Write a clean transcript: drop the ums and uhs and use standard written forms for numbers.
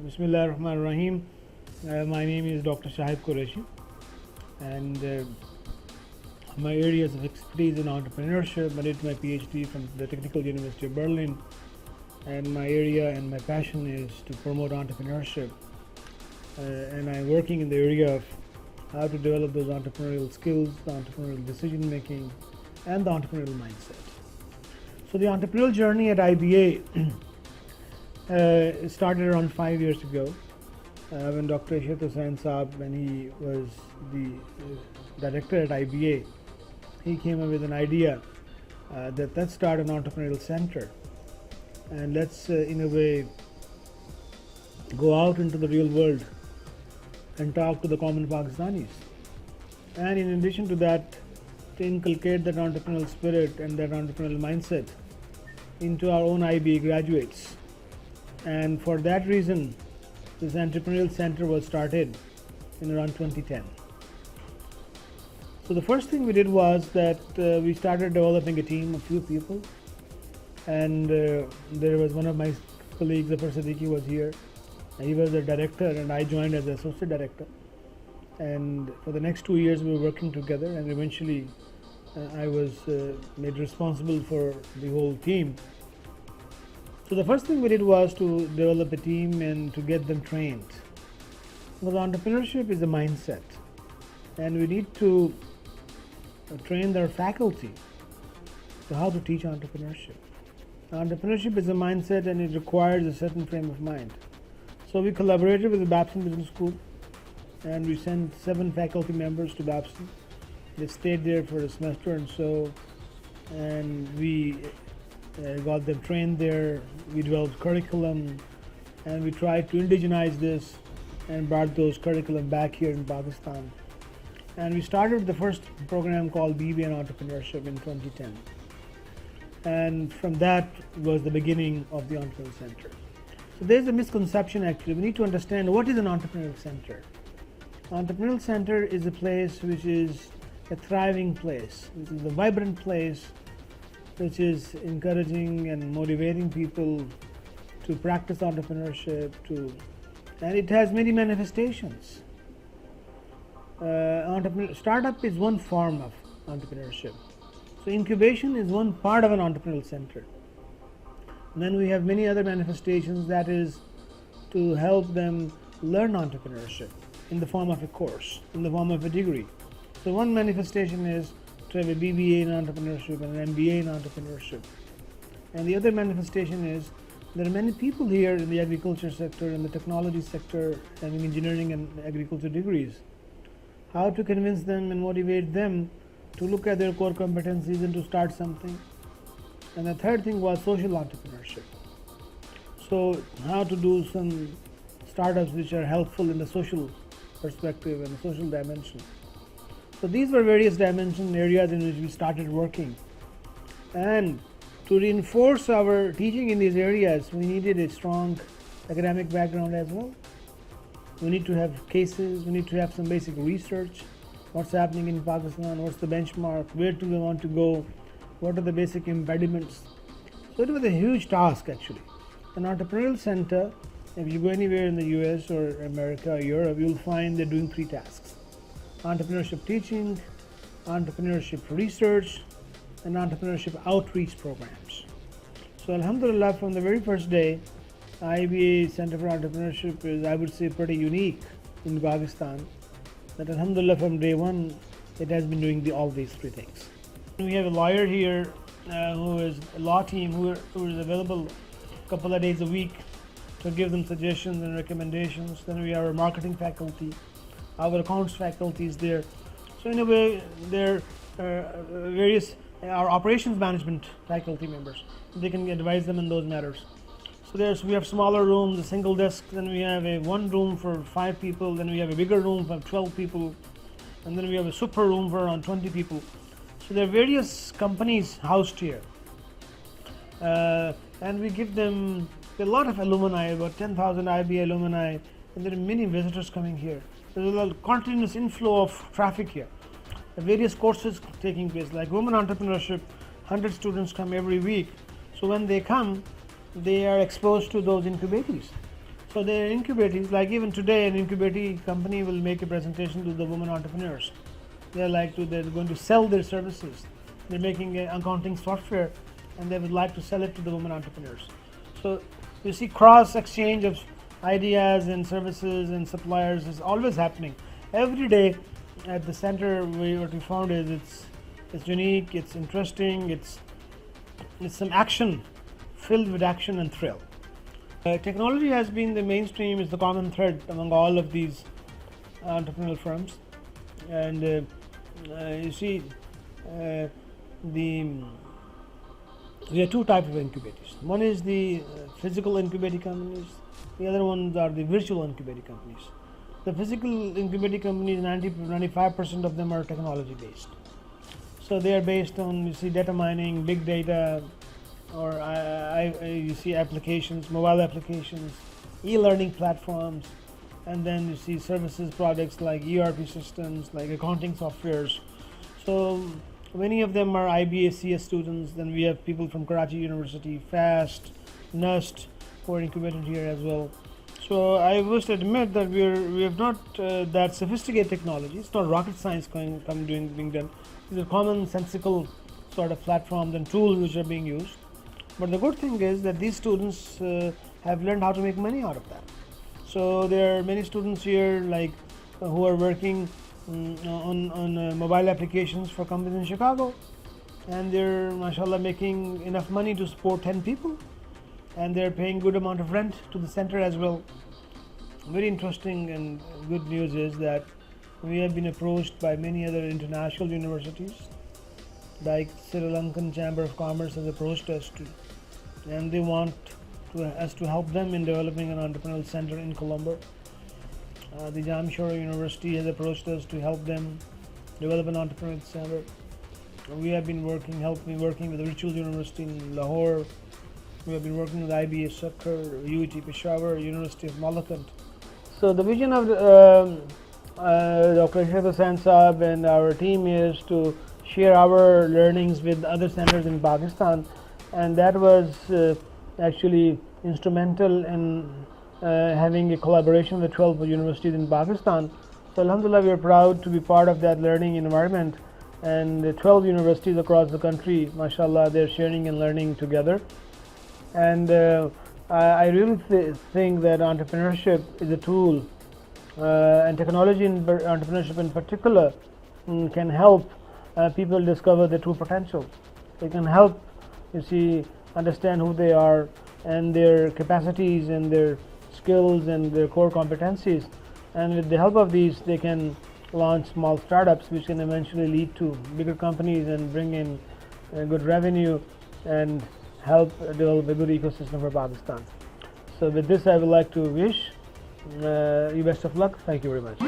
Bismillah ar-Rahman ar-Rahim. My name is Dr. Shahid Qureshi, and my areas of expertise in entrepreneurship. I did my PhD from the Technical University of Berlin, and my area and my passion is to promote entrepreneurship. And I'm working in the area of how to develop those entrepreneurial skills, the entrepreneurial decision making, and the entrepreneurial mindset. So the entrepreneurial journey at IBA started around 5 years ago when Dr. Shahid Saab, when he was the director at IBA, he came up with an idea that let's start an entrepreneurial center and let's in a way go out into the real world and talk to the common Pakistanis, and in addition to that, to inculcate that entrepreneurial spirit and that entrepreneurial mindset into our own IBA graduates. And for that reason, this entrepreneurial center was started in around 2010. So the first thing we did was that we started developing a team of few people, and there was one of my colleagues, Zafar Siddiqui, was here. He was the director and I joined as the associate director, and for the next 2 years we were working together, and eventually I was made responsible for the whole team. So the first thing we did was to develop a team and to get them trained. Because entrepreneurship is a mindset, and we need to train their faculty to how to teach entrepreneurship. Entrepreneurship is a mindset, and it requires a certain frame of mind. So we collaborated with the Babson Business School, and we sent 7 faculty members to Babson. They stayed there for a semester and so, and we got them trained there. We developed curriculum, and we tried to indigenize this and brought those curriculum back here in Pakistan. And we started the first program called BBA in Entrepreneurship in 2010. And from that was the beginning of the Entrepreneurial Center. So there's a misconception actually. We need to understand what is an Entrepreneurial Center. Entrepreneurial Center is a place which is a thriving place, which is a vibrant place, which is encouraging and motivating people to practice entrepreneurship, and it has many manifestations. Startup is one form of entrepreneurship. So incubation is one part of an entrepreneurial center. And then we have many other manifestations, that is to help them learn entrepreneurship in the form of a course, in the form of a degree. So one manifestation is to have a BBA in entrepreneurship and an MBA in entrepreneurship. And the other manifestation is there are many people here in the agriculture sector and the technology sector having engineering and agriculture degrees. How to convince them and motivate them to look at their core competencies and to start something. And the third thing was social entrepreneurship. So how to do some startups which are helpful in the social perspective and the social dimension. So these were various dimension areas in which we started working. And to reinforce our teaching in these areas, we needed a strong academic background as well. We need to have cases, we need to have some basic research. What's happening in Pakistan, what's the benchmark, where do we want to go, what are the basic impediments. So it was a huge task actually. An entrepreneurial center, if you go anywhere in the US or America or Europe, you'll find they're doing 3 tasks. Entrepreneurship teaching, entrepreneurship research, and entrepreneurship outreach programs. So alhamdulillah, from the very first day, IBA Center for Entrepreneurship is, I would say, pretty unique in Pakistan. That alhamdulillah, from day one, it has been doing all these 3 things. We have a lawyer here who is a law team who is available a couple of days a week to give them suggestions and recommendations. Then we have our marketing faculty, our accounts faculty is there. So in a way, there are various our operations management faculty members. They can advise them in those matters. So we have smaller rooms, a single desk, then we have a one room for 5 people, then we have a bigger room for 12 people, and then we have a super room for around 20 people. So there are various companies housed here. And we give them a lot of alumni, about 10,000 IBA alumni, and there are many visitors coming here. There's a continuous inflow of traffic here. Various courses taking place, like women entrepreneurship, 100 students come every week. So when they come, they are exposed to those incubators. So they're incubating, like even today an incubating company will make a presentation to the women entrepreneurs. They're going to sell their services. They're making an accounting software and they would like to sell it to the women entrepreneurs. So you see cross exchange of ideas and services and suppliers is always happening. Every day at the center what we found is it's unique, it's interesting, it's some action, filled with action and thrill. Technology has been the mainstream, is the common thread among all of these entrepreneurial firms. And you see we have two types of incubators. One is the physical incubating companies, the other ones are the virtual incubating companies. The physical incubating companies, 95% of them are technology based. So they are based on, you see, data mining, big data, or you see applications, mobile applications, e-learning platforms, and then you see services products like ERP systems, like accounting softwares. So many of them are IBA CED students. Then we have people from Karachi University, FAST, NUST, who are incubated here as well. So I must admit that we have not that sophisticated technology. It's not rocket science being done. These are commonsensical sort of platforms and tools which are being used. But the good thing is that these students have learned how to make money out of that. So there are many students here who are working on mobile applications for companies in Chicago, and they're mashallah making enough money to support 10 people, and they're paying good amount of rent to the center as well. Very interesting and good news is that we have been approached by many other international universities, like Sri Lankan Chamber of Commerce has approached us and they want us to help them in developing an entrepreneurial center in Colombo. The Jamshoro University has approached us to help them develop an entrepreneurial center. We have been working with the Virtual University in Lahore. We have been working with IBA Sukkar, UET Peshawar, University of Malakand. So the vision of Dr. Shahid Qureshi Saab and our team is to share our learnings with other centers in Pakistan, and that was actually instrumental in having a collaboration with 12 universities in Pakistan. So alhamdulillah, we are proud to be part of that learning environment, and the 12 universities across the country, mashallah, they're sharing and learning together. And I really think that entrepreneurship is a tool, and technology in entrepreneurship in particular can help people discover their true potential. They can help, you see, understand who they are and their capacities and their skills and their core competencies, and with the help of these they can launch small startups which can eventually lead to bigger companies and bring in good revenue and help develop a good ecosystem for Pakistan. So with this, I would like to wish you best of luck. Thank you very much.